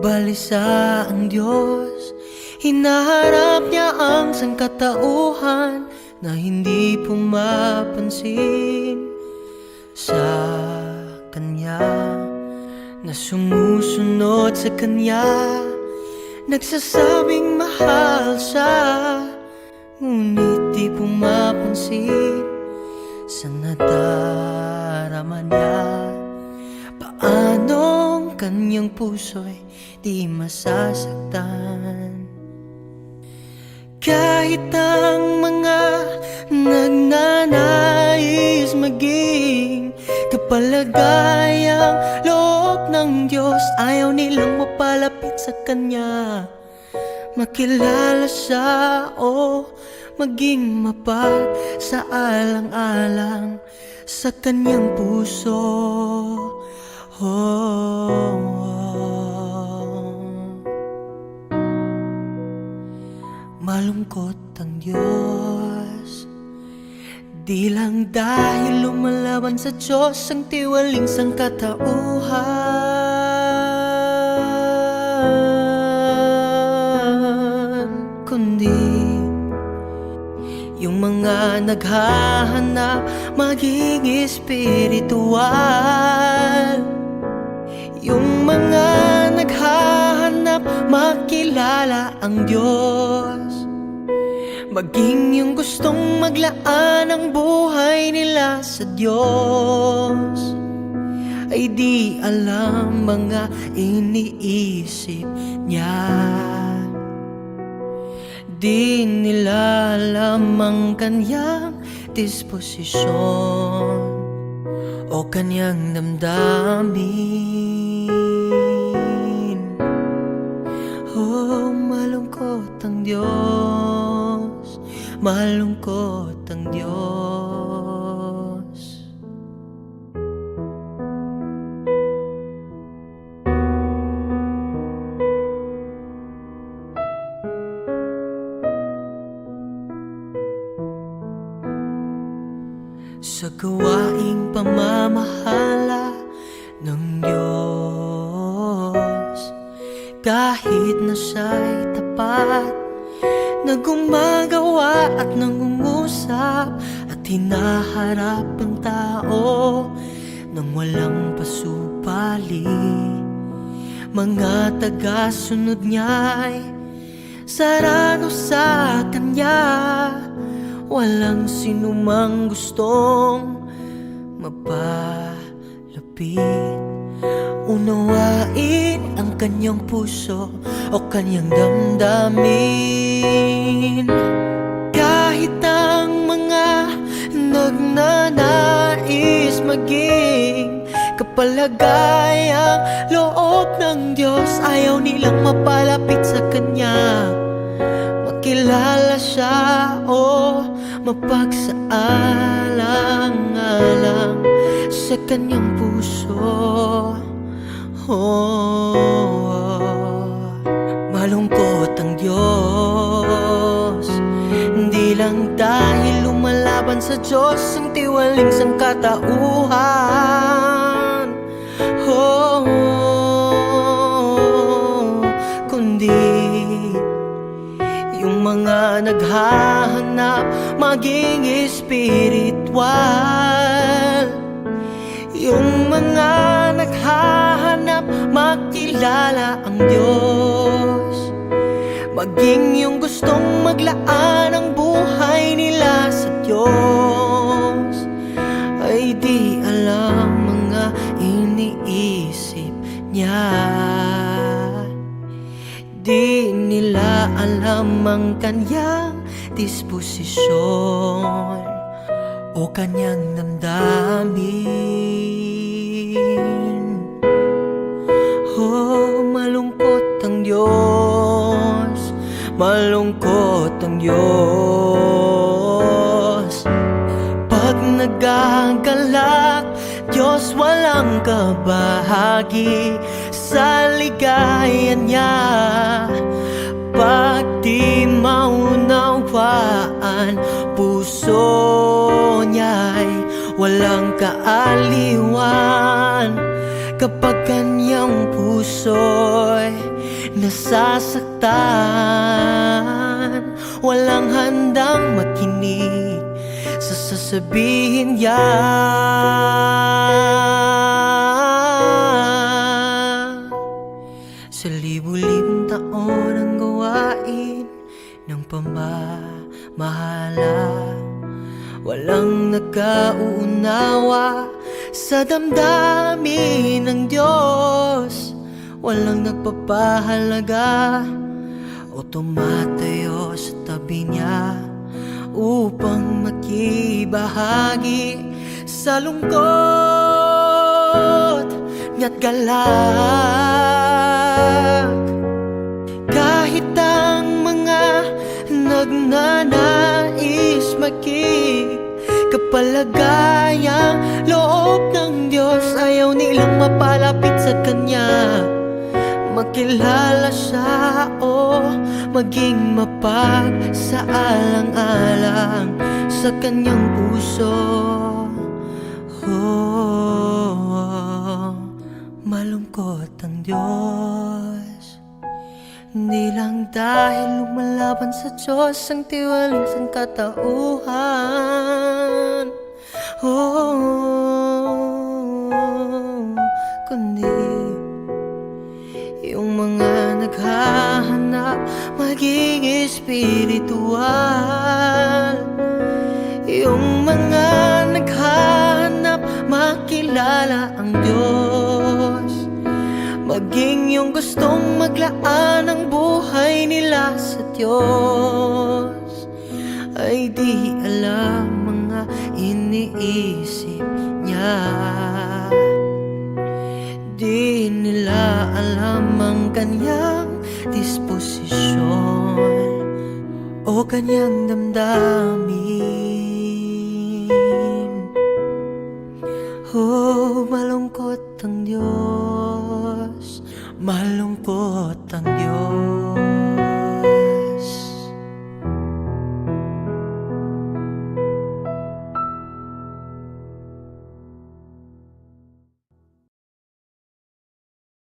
Balisa ang Diyos, hinaharap niya ang sangkatauhan na hindi pumapansin sa Kanya, na sumusunod sa Kanya, nagsasabing mahal siya, ngunit di pumapansin sa nadarama niya. Paanong kanyang puso'y di masasaktan, kahit ang mga nagnanais maging kapalagayang loob ng Diyos, ayaw nilang mapalapit sa Kanya, makilala siya o maging mapag-saalang-alang sa Kanyang puso. Malungkot ang Diyos, di lang dahil lumalaban sa Diyos ang tiwaling sangkatauhan, kundi yung mga naghahanap maging espiritual, yung mga naghahanap makilala ang Diyos, maging yung gustong maglaan ang buhay nila sa Diyos, ay di alam mga iniisip niya. Di nila alam ang Kanyang disposisyon o Kanyang damdamin. Oh, malungkot ang Diyos, malungkot ang Diyos. Sa gawaing pamamahala ng Diyos, kahit na siya'y tapat, na gumagawa at nangungusap at hinaharap ang tao nang walang pasupali, mga tagasunod niya'y sarado sa Kanya, walang sinumang gustong mapalapit, unawain ang Kanyang puso o Kanyang damdamin. Kahit ang mga nagnanais maging kapalagayang loob ng Diyos, ayaw nilang mapalapit sa Kanya, makilala siya o mapagsaalang-alang sa Kanyang puso. Malungkot ang Diyos, hindi lang dahil lumalaban sa Diyos ang tiwaling sangkatauhan, kundi yung mga naghahanap maging espiritual, yung mga naghahanap makilala ang Diyos, maging yung gustong maglaan ang buhay nila sa Diyos, ay di alam mga iniisip niya. Di nila alam ang Kanyang disposisyon o Kanyang damdamin. Oh, malungkot ang Diyos, malungkot ang Diyos. Pag nagagalak, Diyos walang kabahagi sa ligaya niya. Pag di maunawaan, puso niya'y walang kaaliwan. Kapag kanyang puso'y nasasaktan. Walang handang makinig sa sasabihin niya. Sa libu-libong taon ang gawain ng pamamahala, walang nagkaunawa sa damdamin ng Diyos. Walang nagpapahalaga o tumatayo sa tabi niya upang makibahagi sa lungkot nga't galak. Kahit ang mga nagnanais makikapalagayang loob ng Diyos, ayaw nilang mapalapit sa Kanya, makilala siya o maging mapagsaalang-alang sa Kanyang puso. Malungkot ang Diyos, hindi lang dahil lumalaban sa Diyos ang tiwaling sangkatauhan, kundi yung mga naghahanap maging espiritual, yung mga naghahanap makilala ang Diyos, maging yung gustong maglaan ang buhay nila sa Diyos, ay di alam mga iniisip niya. Di nila alam ang Kanyang disposisyon o Kanyang damdamin.